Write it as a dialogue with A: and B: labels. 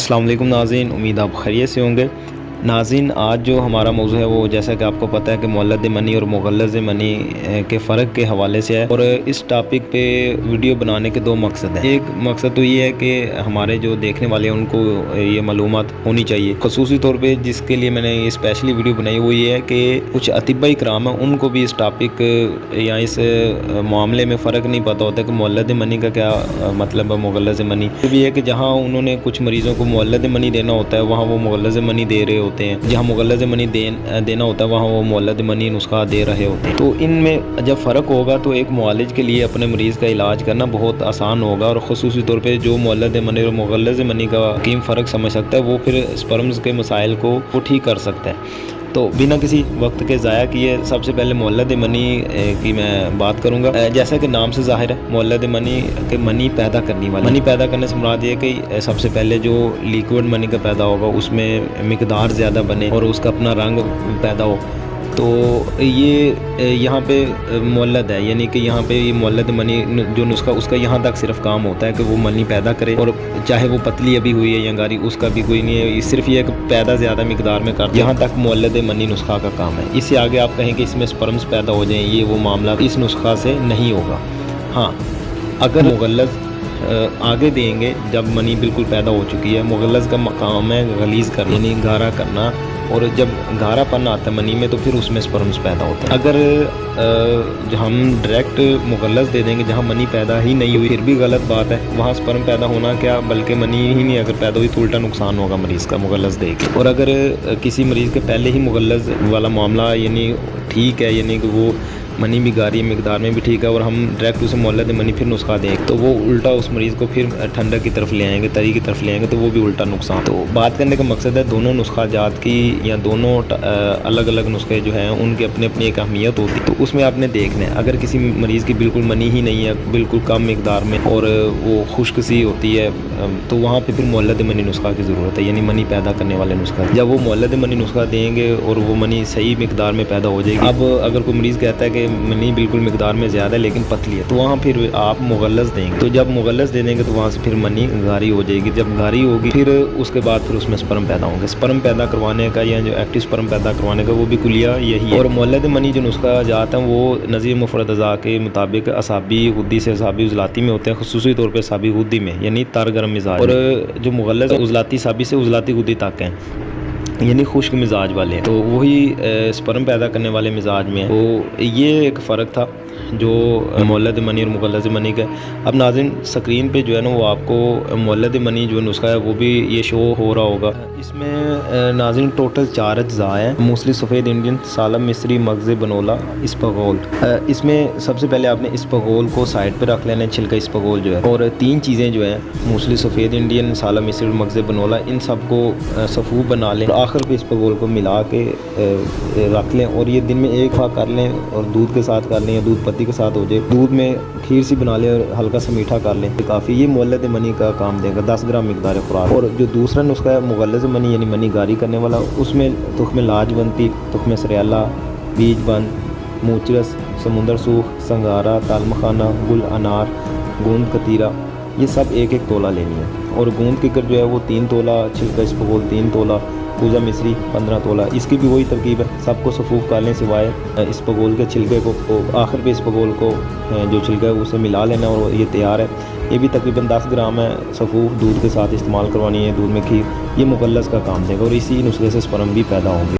A: अस्सलाम वालेकुम नाज़रीन, उम्मीद आप खैरियत से होंगे। नाज़रीन, आज जो हमारा मौज़ू है वो जैसा कि आपको पता है कि मुअल्लद मनी और मुग़ल्लज़ मनी के फ़र्क के हवाले से है। और इस टॉपिक पे वीडियो बनाने के दो मकसद हैं। एक मकसद तो ये है कि हमारे जो देखने वाले हैं उनको ये मालूमात होनी चाहिए। ख़ुसूसी तौर पे जिसके लिए मैंने ये स्पेशली वीडियो बनाई वो ये है कि कुछ अतिबा इकराम है उनको भी इस टॉपिक या इस मामले में फ़र्क नहीं पता होता कि मुअल्लद मनी का क्या मतलब है, मुग़ल्लज़ मनी। ये भी है कि जहाँ उन्होंने कुछ मरीज़ों को मुअल्लद मनी देना होता है वहाँ वो मुग़ल्लज़ मनी दे रहे होते हैं, जहाँ मुग़ल्लज़ मनी देना होता है वहाँ वो मुअल्लद मनी नुस्खा दे रहे होते हैं। तो इनमें जब फ़र्क होगा तो एक मुआलिज के लिए अपने मरीज़ का इलाज करना बहुत आसान होगा। और ख़ुसूसी तौर पे जो मुअल्लद मनी और मुग़ल्लज़ मनी का कीम फ़र्क समझ सकता है वो फिर स्पर्म्स के मसाइल को ठीक कर सकता है। तो बिना किसी वक्त के ज़ाया किए सबसे पहले मुअल्लद मनी की मैं बात करूँगा। जैसा कि नाम से ज़ाहिर है, मुअल्लद मनी के मनी पैदा करने वाले, मनी पैदा करने से मुराद ये कि सबसे पहले जो लिक्विड मनी का पैदा होगा उसमें मिकदार ज़्यादा बने और उसका अपना रंग पैदा हो। तो ये यहाँ पे मुअल्लद है, यानी कि यहाँ पे ये मुअल्लद मनी जो नुस्खा उसका यहाँ तक सिर्फ काम होता है कि वो मनी पैदा करे, और चाहे वो पतली अभी हुई है या गारी उसका भी कोई नहीं है, सिर्फ ये पैदा ज़्यादा मिकदार में कर, यहाँ तक मुअल्लद मनी नुस्खा का काम है। इससे आगे आप कहें कि इसमें स्पर्म्स पैदा हो जाएँ, ये वो मामला इस नुस्खा से नहीं होगा। हाँ, अगर मुग़ल्लज़ आगे देंगे जब मनी बिल्कुल पैदा हो चुकी है, मुग़ल्लज़ का मकाम है गलीज़ करना, यानी गाढ़ा करना, और जब गाढ़ापन आता है मनी में तो फिर उसमें स्पर्म्स पैदा होते हैं। अगर जो हम डायरेक्ट मुग़ल्लज़ दे देंगे जहाँ मनी पैदा ही नहीं हुई, फिर भी गलत बात है, वहाँ स्पर्म पैदा होना क्या बल्कि मनी ही नहीं अगर पैदा हुई तो उल्टा नुकसान होगा मरीज़ का मुग़ल्लज़ दे के। और अगर किसी मरीज़ के पहले ही मुग़ल्लज़ वाला मामला यानी ठीक है, यानी कि वो मनी भी गारी मिकदार में भी ठीक है, और हम डायरेक्ट उसे मुअल्लद मनी फिर नुस्खा दें तो वो उल्टा उस मरीज़ को फिर ठंडक की तरफ ले आएंगे, तरी की तरफ ले आएंगे, तो वो भी उल्टा नुकसान। तो बात करने का मकसद है दोनों नुस्खा जात की या दोनों अलग अलग नुस्खे जो हैं उनकी अपनी अपनी एक अहमियत होती है। तो उसमें आपने देखना है, अगर किसी मरीज़ की बिल्कुल मनी ही नहीं है, बिल्कुल कम मिकदार में, और वो खुश्क सी होती है, तो वहाँ पर फिर मुअल्लद मनी नुस्खा की ज़रूरत है, यानी मनी पैदा करने वाले नुस्खा। जब वो मुअल्लद मनी नुस्खा देंगे और वो मनी सही मिकदार में पैदा हो जाएगी। अब अगर कोई मरीज़ कहता है कि मनी बिल्कुल मिकदार में ज़्यादा है लेकिन पतली है, तो वहाँ फिर आप मुग़ल्लज़ देंगे। तो जब मुग़ल्लज़ दे देंगे तो वहाँ से फिर मनी गारी हो जाएगी। जब गारी होगी फिर उसके बाद फिर उसमें स्पर्म पैदा होंगे। स्पर्म पैदा करवाने का या जो एक्टिव स्पर्म पैदा करवाने का वो भी कुलिया यही है। और मुअल्लद मनी जो नुस्खा जाता है वो नज़ीर मुफ़रद अज़ा के मुताबिक असाबी गुद्दी से असाबी उज़लाती में होते हैं, ख़ुसूसी तौर पर असाबी गुद्दी में, यानी तर गर्म मिजाज। और जो मुग़ल्लज़ उज़लाती साबी से उज़लाती गुद्दी तक हैं, यानी खुश्क मिजाज वाले हैं, तो वही स्पर्म पैदा करने वाले मिजाज में है। तो ये एक फ़र्क था जो मुअल्लद मनी और मुग़ल्लज़ मनी का। अब नाज़रीन स्क्रीन पे जो है ना वो आपको मुअल्लद मनी जो नुस्खा है वो भी ये शो हो रहा होगा। इसमें नाज़रीन टोटल 4 अज्ज़ा हैं: मूसली सफ़ेद इंडियन, सालम मिस्री, मगज़ बनोला, इस्पगोल। इसमें सबसे पहले आपने इस्पगोल को साइड पर रख लेना है, छिलका इस्पगोल जो है, और 3 चीज़ें जो हैं मूसली सफ़ेद इंडियन, सालम मिस्री, मगज़ बनोला, इन सब को सफ़ूफ बना लें, आखिर पे इस्पगोल को मिला के रख लें, और ये दिन में एक खा कर लें, और दूध के साथ कर लें या दूध पत्ती के साथ हो जाए, दूध में खीर सी बना लें और हल्का सा मीठा कर लें, काफ़ी। ये मुअल्लद मनी का काम देगा, 10 ग्राम मिकदार खुराक। और जो दूसरा नुस्खा है मुग़ल्लज़ मनी यानी मनी गारी करने वाला, उसमें तुख्म लाजवंती, तुख्म सरेला, बीज बंद, मूचरस, समुंदर सूख, संगारा, तालमखाना, गुल अनार, गूंद कतीरा, ये सब 1-1 तोला लेनी है। और गूंद किकर जो है वो 3 तोला, छिलका इस्पगोल 3 तोला, पूजा मिस्री 15 तोला। इसकी भी वही तरकीब है, सबको सफ़ूफ कर लें सिवाय इस्पगोल के छिलके को आखिर पे इस्पगोल को जो छिलका है उसे मिला लेना, और ये तैयार है। ये भी तकरीबन 10 ग्राम है, सफ़ूफ दूध के साथ इस्तेमाल करवानी है, दूध में खीर। ये मुग़ल्लज़ का काम देगा और इसी नुस्खे से स्पर्म भी पैदा होंगे।